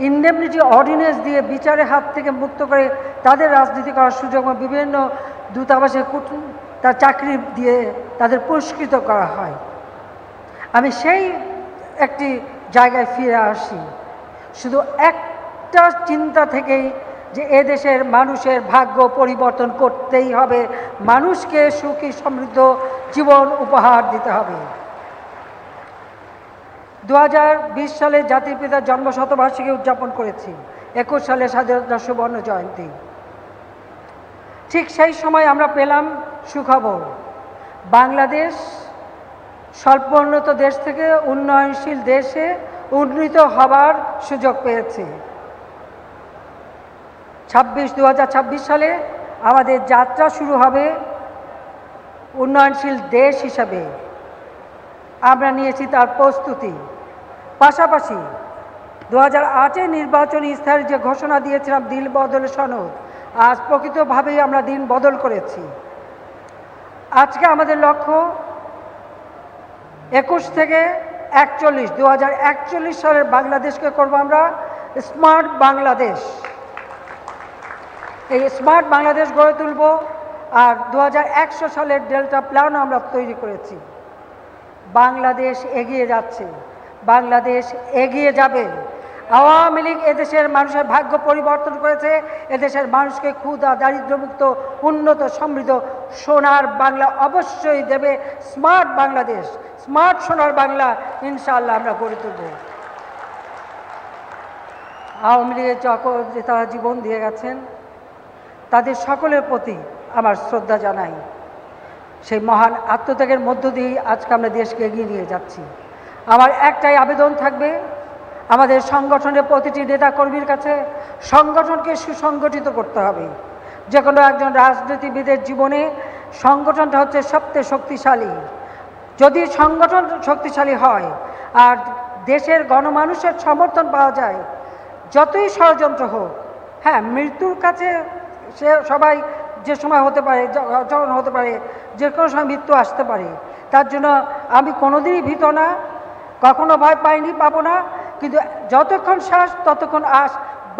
ইন্ডেমনিটি অর্ডিন্যান্স দিয়ে বিচারের হাত থেকে মুক্ত করে তাদের রাজনীতি করার সুযোগ, বিভিন্ন দূতাবাসে তার চাকরি দিয়ে তাদের পুরস্কৃত করা হয়। আমি সেই একটি জায়গায় ফিরে আসি শুধু একটা চিন্তা থেকেই, যে এদেশের মানুষের ভাগ্য পরিবর্তন করতেই হবে, মানুষকে সুখী সমৃদ্ধ জীবন উপহার দিতে হবে। 2020 সালে জাতির পিতার জন্মশতবার্ষিকী উদযাপন করেছি, 21 সালে স্বাধীনতা সুবর্ণ জয়ন্তী। ঠিক সেই সময় আমরা পেলাম সুখবর, বাংলাদেশ স্বল্প উন্নত দেশ থেকে উন্নয়নশীল দেশে উন্নীত হবার সুযোগ পেয়েছে। 2026 সালে আমাদের যাত্রা শুরু হবে উন্নয়নশীল দেশ হিসাবে। আমরা নিয়েছি তার প্রস্তুতি। পাশাপাশি 2008 নির্বাচনী ইস্তাহারে যে ঘোষণা দিয়েছিলাম দিন বদলের সনদ, আজ প্রকৃতভাবেই আমরা দিন বদল করেছি। আজকে আমাদের লক্ষ্য 21 থেকে 41, 2041 সালের বাংলাদেশকে করব আমরা স্মার্ট বাংলাদেশ। এই স্মার্ট বাংলাদেশ গড়ে তুলব। আর 2100 সালের ডেল্টা প্ল্যানও আমরা তৈরি করেছি। বাংলাদেশ এগিয়ে যাচ্ছে, বাংলাদেশ এগিয়ে যাবে। আওয়ামী লীগ এদেশের মানুষের ভাগ্য পরিবর্তন করেছে, এদেশের মানুষকে ক্ষুধা দারিদ্র্যমুক্ত উন্নত সমৃদ্ধ সোনার বাংলা অবশ্যই দেবে। স্মার্ট বাংলাদেশ, স্মার্ট সোনার বাংলা ইনশাআল্লাহ আমরা গড়ে তুলব। আওয়ামী লীগের যে তারা জীবন দিয়ে গেছেন, তাদের সকলের প্রতি আমার শ্রদ্ধা জানাই। সেই মহান আত্মত্যাগের মধ্য দিয়েই আজকে আমরা দেশকে এগিয়ে নিয়ে যাচ্ছি। আমার একটাই আবেদন থাকবে আমাদের সংগঠনের প্রতিটি নেতাকর্মীর কাছে, সংগঠনকে সুসংগঠিত করতে হবে। যে কোনো একজন রাজনীতিবিদের জীবনে সংগঠনটা হচ্ছে সবচেয়ে শক্তিশালী। যদি সংগঠন শক্তিশালী হয় আর দেশের গণমানুষের সমর্থন পাওয়া যায়, যতই ষড়যন্ত্র হোক, হ্যাঁ মৃত্যুর কাছে সে সবাই যে সময় হতে পারে, যখন হতে পারে, যে কোনো সময় মৃত্যু আসতে পারে। তার জন্য আমি কোনোদিনই ভীত না, কখনো ভয় পাইনি, পাবো না। কিন্তু যতক্ষণ শ্বাস ততক্ষণ আস,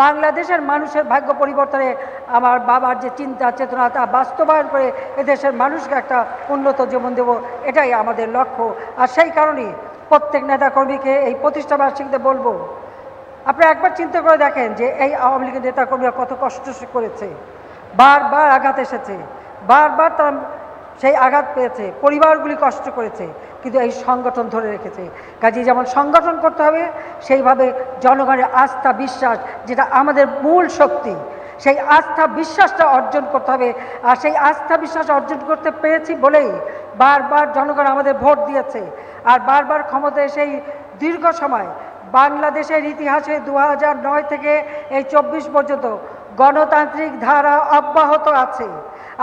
বাংলাদেশের মানুষের ভাগ্য পরিবর্তনে আমার বাবার যে চিন্তা চেতনা তা বাস্তবায়ন করে এদেশের মানুষকে একটা উন্নত জীবন দেব, এটাই আমাদের লক্ষ্য। আর সেই কারণেই প্রত্যেক নেতাকর্মীকে এই প্রতিষ্ঠাবার্ষিকীতে বলবো, আপনারা একবার চিন্তা করে দেখেন যে এই আওয়ামী লীগের নেতাকর্মীরা কত কষ্ট করেছে, বারবার আঘাত এসেছে, বারবার তারা সেই আঘাত পেয়েছে, পরিবারগুলি কষ্ট করেছে, কিন্তু এই সংগঠন ধরে রেখেছে। কাজেই যেমন সংগঠন করতে হবে, সেইভাবে জনগণের আস্থা বিশ্বাস, যেটা আমাদের মূল শক্তি, সেই আস্থা বিশ্বাসটা অর্জন করতে হবে। আর সেই আস্থা বিশ্বাস অর্জন করতে পেরেছি বলেই বারবার জনগণ আমাদের ভোট দিয়েছে। আর বারবার ক্ষমতায় সেই দীর্ঘ সময় বাংলাদেশের ইতিহাসে 2009 থেকে এই 24 পর্যন্ত গণতান্ত্রিক ধারা অব্যাহত আছে।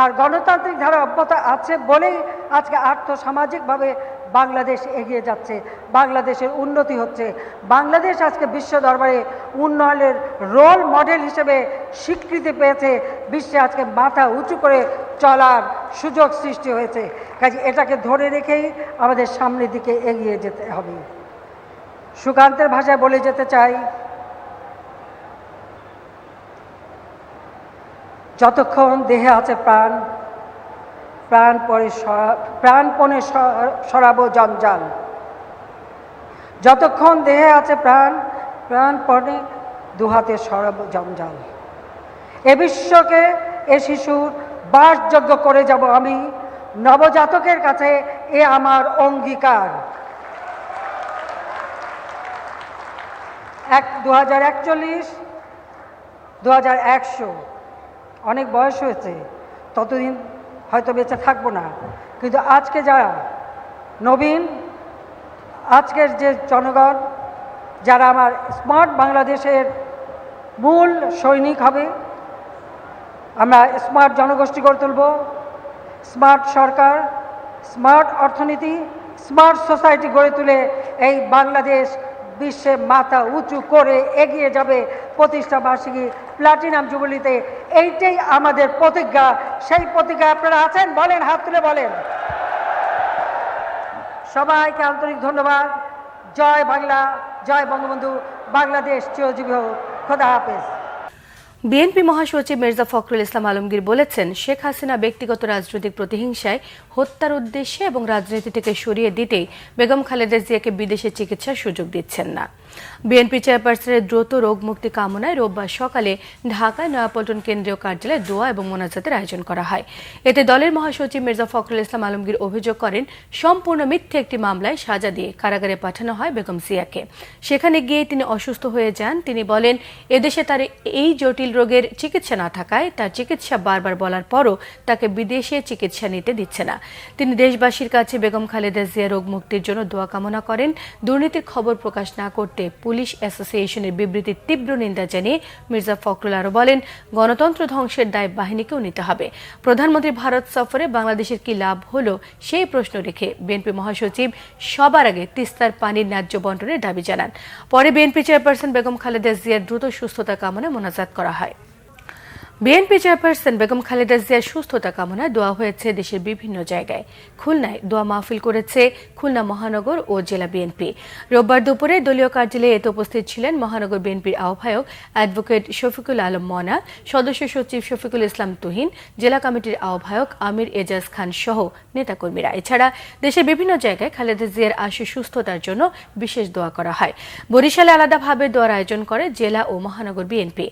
আর গণতান্ত্রিক ধারা অব্যাহত আছে বলেই আজকে আর্থসামাজিকভাবে বাংলাদেশ এগিয়ে যাচ্ছে, বাংলাদেশের উন্নতি হচ্ছে। বাংলাদেশ আজকে বিশ্ব দরবারে উন্নয়নের রোল মডেল হিসেবে স্বীকৃতি পেয়েছে, বিশ্বে আজকে মাথা উঁচু করে চলার সুযোগ সৃষ্টি হয়েছে। কাজে এটাকে ধরে রেখেই আমাদের সামনের দিকে এগিয়ে যেতে হবে। সুকান্তের ভাষায় বলে যেতে চাই, যতক্ষণ দেহে আছে প্রাণ, প্রাণপণে সরাবো জঞ্জাল। যতক্ষণ দেহে আছে প্রাণ, প্রাণপণে দুহাতে সরাবো জঞ্জাল। এ বিশ্বকে এ শিশুর বাসযোগ্য করে যাব আমি, নবজাতকের কাছে এ আমার অঙ্গীকার। 2041, 2100 অনেক বয়স হয়েছে, ততদিন হয়তো বেঁচে থাকবো না, কিন্তু আজকে যারা নবীন, আজকের যে জনগণ, যারা আমার স্মার্ট বাংলাদেশের মূল সৈনিক হবে, আমরা স্মার্ট জনগোষ্ঠী গড়ে তুলব, স্মার্ট সরকার, স্মার্ট অর্থনীতি, স্মার্ট সোসাইটি গড়ে তুলে এই বাংলাদেশ বিশ্বে মাথা উঁচু করে এগিয়ে যাবে প্রতিষ্ঠা বার্ষিকী প্লাটিনাম জুবিলিতে। এইটাই আমাদের প্রতিজ্ঞা। সেই প্রতিজ্ঞা আপনারা আছেন? বলেন, হাত তুলে বলেন। সবাইকে আন্তরিক ধন্যবাদ। জয় বাংলা, জয় বঙ্গবন্ধু, বাংলাদেশ চিরজীবী হোক। খোদা হাফেজ। বিএনপি মহাসচিব মির্জা ফখরুল ইসলাম আলমগীর বলেছেন, শেখ হাসিনা ব্যক্তিগত রাজনৈতিক প্রতিহিংসায় হত্যার উদ্দেশ্যে এবং রাজনীতি থেকে সরিয়ে দিতেই বেগম খালেদা জিয়াকে বিদেশে চিকিৎসার সুযোগ দিচ্ছেন না। বিএনপি চেয়ারপারসনের দ্রুত রোগ মুক্তি কামনায় রোববার সকালে ঢাকায় নয়াপল্টন কেন্দ্রীয় কার্যালয়ে দোয়া এবং মোনাজাতের আয়োজন করা হয়। এতে দলের মহাসচিব মির্জা ফখরুল ইসলাম আলমগীর অভিযোগ করেন, সম্পূর্ণ মিথ্যে একটি মামলায় সাজা দিয়ে কারাগারে পাঠানো হয় বেগম জিয়াকে। সেখানে গিয়ে তিনি অসুস্থ হয়ে যান। তিনি বলেন, এদেশে তার এই জটিল রোগের চিকিৎসা না থাকায় তার চিকিৎসা বারবার বলার পরও তাকে বিদেশে চিকিৎসা নিতে দিচ্ছে না। তিনি দেশবাসীর কাছে বেগম খালেদা জিয়া রোগ মুক্তির জন্য দোয়া কামনা করেন। দুর্নীতির খবর প্রকাশ না করতে পুলিশ অ্যাসোসিয়েশনের বিবৃতির তীব্র নিন্দা জানিয়ে মির্জা ফখরুল আরও বলেন, গণতন্ত্র ধ্বংসের দায় বাহিনীকেও নিতে হবে। প্রধানমন্ত্রী ভারত সফরে বাংলাদেশের কি লাভ হলো সেই প্রশ্ন রেখে বিএনপি মহাসচিব সবার আগে তিস্তার পানির ন্যায্য বন্টনের দাবি জানান। পরে বিএনপি চেয়ারপারসন বেগম খালেদা জিয়ার দ্রুত সুস্থতা কামনায় মোনাজাত করা হয়। বিএনপি চেয়ারপারসন বেগম খালেদা জিয়ার সুস্থতা কামনায় দোয়া হয়েছে দেশের বিভিন্ন জায়গায়। খুলনায় দোয়া মাহফিল করেছে খুলনা মহানগর ও জেলা বিএনপি। রোববার দুপুরে দলীয় কার্যালয়ে এতে উপস্থিত ছিলেন মহানগর বিএনপির আহ্বায়ক অ্যাডভোকেট শফিকুল আলম মনা, সদস্য সচিব শফিকুল ইসলাম তুহিন, জেলা কমিটির আহ্বায়ক আমির এজাজ খান সহ নেতাকর্মীরা। এছাড়া দেশের বিভিন্ন জায়গায় খালেদা জিয়ার আশু সুস্থতার জন্য বিশেষ দোয়া করা হয়। বরিশালে আলাদাভাবে দোয়ার আয়োজন করে জেলা ও মহানগর বিএনপি।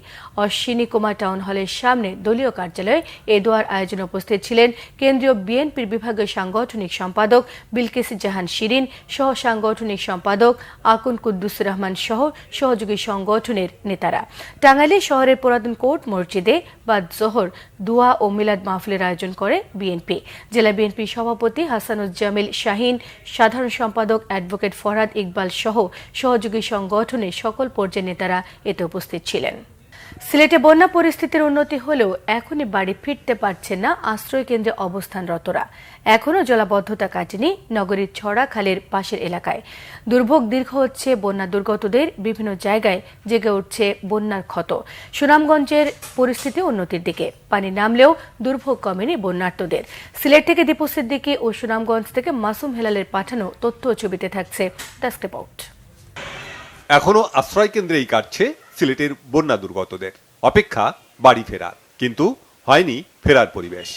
অশ্বিনী কুমার টাউন হলের সামনে দলীয় কার্যালয়ে এ দোয়ার আয়োজনে উপস্থিত ছিলেন কেন্দ্রীয় বিএনপির বিভাগীয় সাংগঠনিক সম্পাদক বিলকিস জাহান শিরিন, সহ সাংগঠনিক সম্পাদক আকুন কুদ্দুসুর রহমান সহ সহযোগী সংগঠনের নেতারা। টাঙ্গাইলে শহরের পুরাতন কোর্ট মসজিদে বাদ জোহর দোয়া ও মিলাদ মাহফিলের আয়োজন করে বিএনপি। জেলা বিএনপি সভাপতি হাসানুজ্জামিল শাহিন, সাধারণ সম্পাদক অ্যাডভোকেট ফরহাদ ইকবাল সহ সহযোগী সংগঠনের সকল পর্যায়ের নেতারা এতে উপস্থিত ছিলেন। সিলেটে বন্যা পরিস্থিতির উন্নতি হলেও এখনই বাড়ি ফিরতে পারছেন না আশ্রয় কেন্দ্রে অবস্থানরতরা। এখনও জলাবদ্ধতা কাটেনি নগরীর ছড়া খালের পাশের এলাকায়। দুর্ভোগ দীর্ঘ হচ্ছে বন্যা দুর্গতদের। বিভিন্ন জায়গায় জেগে উঠছে বন্যার ক্ষত। সুনামগঞ্জের পরিস্থিতি উন্নতির দিকে। পানি নামলেও দুর্ভোগ কমেনি বন্যার্তদের। সিলেট থেকে দীপু সিদ্দিকী ও সুনামগঞ্জ থেকে মাসুম হেলালের পাঠানো তথ্য ও ছবিতে থাকছে ডেস্ক রিপোর্ট। এখনো আশ্রয় কেন্দ্রেই কাটছে সিলেটের বন্যা দুর্গতদের। অপেক্ষা বাড়ি ফেরার, কিন্তু হয়নি ফেরার পরিবেশ।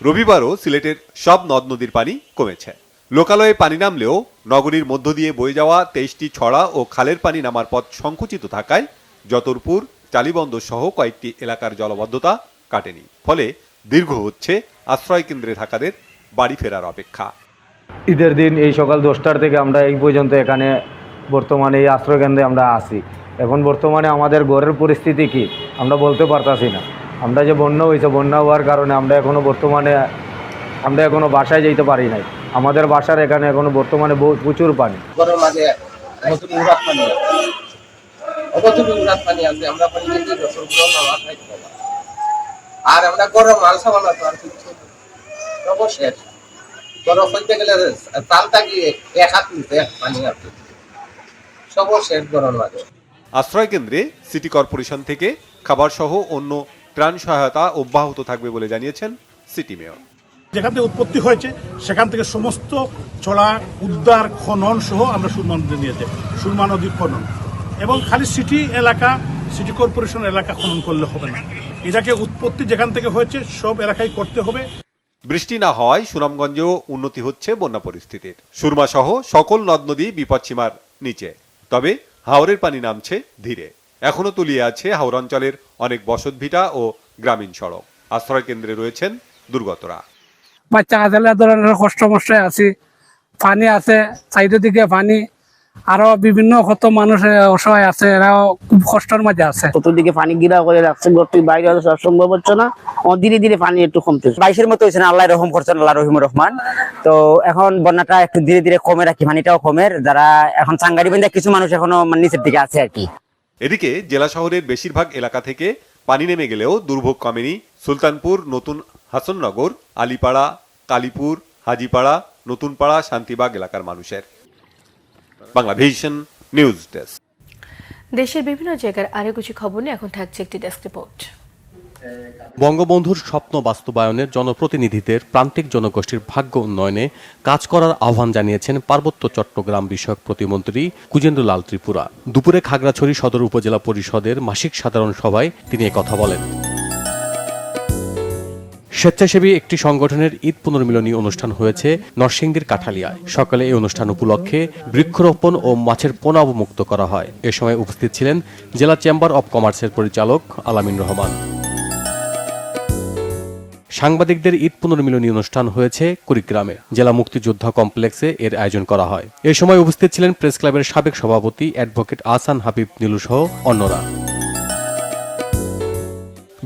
রবিবারও সিলেটের সব নদ নদীর পানি কমেছে। লোকালয়ে পানি নামলেও নগরীর মধ্য দিয়ে বয়ে যাওয়া 23টি ছড়া ও খালের পানি নামার পথ সংকুচিত থাকায় যতরপুর, টালিবন্দর সহ কয়েকটি এলাকার জলবদ্ধতা কাটেনি। ফলে দীর্ঘ হচ্ছে আশ্রয় কেন্দ্রে থাকাদের বাড়ি ফেরার অপেক্ষা। ঈদের দিন এই সকাল 10টার থেকে আমরা এই পর্যন্ত এখানে বর্তমানে এই আশ্রয় কেন্দ্রে আমরা আছি। এখন বর্তমানে আমাদের ঘরের পরিস্থিতি কি আমরা বলতে পারতাছি না। আমরা যে বন্যা হয়েছে, বন্যা হওয়ার কারণে আমরা এখনো বাসায় যেতে পারি নাই। আমাদের বাসার এখানে এখনো বর্তমানে প্রচুর পানি। আর আমরা গরম মাল সাবান আর কিছু শেষ গরম হইতে গেলে তালটা গিয়ে এক হাত নিতে পানি আছে সব শেষ গরম লাগে। আশ্রয় কেন্দ্রে সিটি কর্পোরেশন থেকে খাবার সহ অন্য ত্রাণ সহায়তা অব্যাহত থাকবে বলে জানিয়েছেন সিটি মেয়র। যেখান থেকে উৎপত্তি হয়েছে সেখান থেকে সমস্ত চলা, উদ্ধার, খনন সহ আমরা সুরমা নদী নিয়ে যাই, সুরমা নদীর খনন। এবং খালি সিটি কর্পোরেশন এলাকা খনন করলে হবে না, এটাকে উৎপত্তি যেখান থেকে হয়েছে সব এলাকায় করতে হবে। বৃষ্টি না হওয়ায় সুনামগঞ্জেও উন্নতি হচ্ছে বন্যা পরিস্থিতির। সুরমা সহ সকল নদ নদী বিপদসীমার নিচে, তবে হাওরের পানি নামছে ধীরে। এখনো তলিয়ে আছে হাওর অঞ্চলের অনেক বসতভিটা ও গ্রামীণ সড়ক। আশ্রয় কেন্দ্রে রয়েছেন দুর্গতরা। বাচ্চা কাচ্চা ধরনের কষ্ট মশায় আছে, পানি আছে সাইডের দিকে পানি, আরো বিভিন্ন কত মানুষ অসহায় আছে, এরাও খুব কষ্টের মাঝে আছে। চতুর্দিকে পানি ঘিরা করে রাখছে, ঘরটি বাইরে আসা সম্ভব হচ্ছে না। ধীরে ধীরে পানি একটু কমতেছে। 22-এর মতো হয়েছে না, আল্লাহ রহম করছেন, আল্লাহ রহিমুর রহমান। তো এখন বন্যাটা একটু ধীরে ধীরে কমে রাখি, পানিটাও কমের। যারা এখন চাঙ্গারি বেঁধে কিছু মানুষ এখনো নিচের দিকে আছে আর কি। এদিকে জেলা শহরের বেশিরভাগ এলাকা থেকে পানি নেমে গেলেও দুর্ভোগ কমেনি সুলতানপুর, নতুন হাসননগর, আলিপাড়া, কালীপুর, হাজিপাড়া, নতুনপাড়া, শান্তিবাগ এলাকার মানুষের। Bangla vision news desk. দেশের বিভিন্ন জায়গার আরো কিছু খবর নিয়ে এখন থাকছে একটি ডেস্ক রিপোর্ট। বঙ্গবন্ধুর স্বপ্ন বাস্তবায়নের জনপ্রতিনিধিদের প্রান্তিক জনগোষ্ঠীর ভাগ্য উন্নয়নে কাজ করার আহ্বান জানিয়েছেন পার্বত্য চট্টগ্রাম বিষয়ক প্রতিমন্ত্রী কুজেন্দ্রলাল ত্রিপুরা। দুপুরে খাগড়াছড়ি সদর উপজেলা পরিষদের মাসিক সাধারণ সভায় তিনি একথা বলেন। স্বেচ্ছাসেবী একটি সংগঠনের ঈদ পুনর্মিলনী অনুষ্ঠান হয়েছে নরসিংদীর কাঠালিয়ায়। সকালে এই অনুষ্ঠান উপলক্ষে বৃক্ষরোপণ ও মাছের পোনা অবমুক্ত করা হয়। এ সময় উপস্থিত ছিলেন জেলা চেম্বার অব কমার্সের পরিচালক আলামিন রহমান। সাংবাদিকদের ঈদ পুনর্মিলনী অনুষ্ঠান হয়েছে কুড়িগ্রামে। জেলা মুক্তিযোদ্ধা কমপ্লেক্সে এর আয়োজন করা হয়। এ সময় উপস্থিত ছিলেন প্রেস ক্লাবের সাবেক সভাপতি অ্যাডভোকেট আহসান হাবিব নীলু সহ অন্যরা।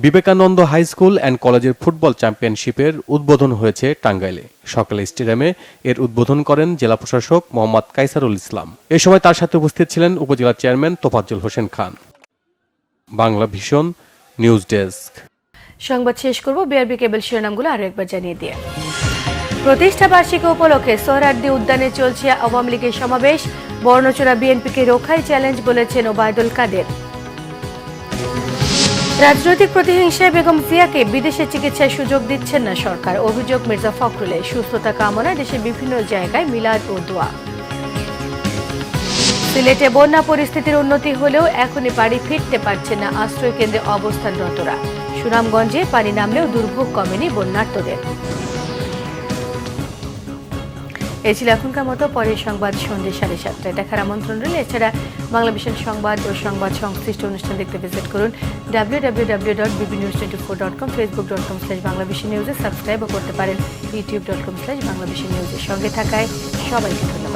বিবেকানন্দ হাই স্কুল অ্যান্ড কলেজের ফুটবল চ্যাম্পিয়নশিপের উদ্বোধন হয়েছে টাঙ্গাইলে। সকালে স্টেডিয়ামে এর উদ্বোধন করেন জেলা প্রশাসক মোহাম্মদ কাইসারুল ইসলাম। এ সময় তার সাথে উপস্থিত ছিলেন উপজেলা chairman Tofazzal Hossain Khan. Bangla vision news desk. সংবাদ শেষ করব বিআরবি কেবল শিরোনামগুলো আরো একবার জানিয়ে দিয়ে। প্রতিষ্ঠা বার্ষিকী উপলক্ষে সোহরাওয়ার্দী উদ্যানে চলছে আওয়ামী লীগের সমাবেশ। বর্ণচোরা বিএনপিকে রক্ষায় চ্যালেঞ্জ বলেছেন ওবায়দুল কাদের। রাজনৈতিক প্রতিহিংসায় বেগম জিয়াকে বিদেশে চিকিৎসায় সুযোগ দিচ্ছেন না সরকার, অভিযোগ মির্জা ফখরুলের। সুস্থতা কামনায় দেশের বিভিন্ন জায়গায় মিলাদ ও দোয়া। সিলেটে বন্যা পরিস্থিতির উন্নতি হলেও এখনই বাড়ি ফিরতে পারছে না আশ্রয় কেন্দ্রে অবস্থানরতরা। সুনামগঞ্জে পানি নামলেও দুর্ভোগ কমেনি বন্যার্তদের। এই ছিল এখনকার মতো। পরের সংবাদ সন্ধ্যে 7:30টায় দেখার আমন্ত্রণ রইল। এছাড়া বাংলা ভিশন সংবাদ ও সংবাদ সংশ্লিষ্ট অনুষ্ঠান দেখতে ভিজিট করুন www.bbnews24.com, facebook.com/banglavisionnews। সাবস্ক্রাইবও করতে পারেন youtube.com/banglavisionnews। সঙ্গে থাকায় সবাইকে ধন্যবাদ।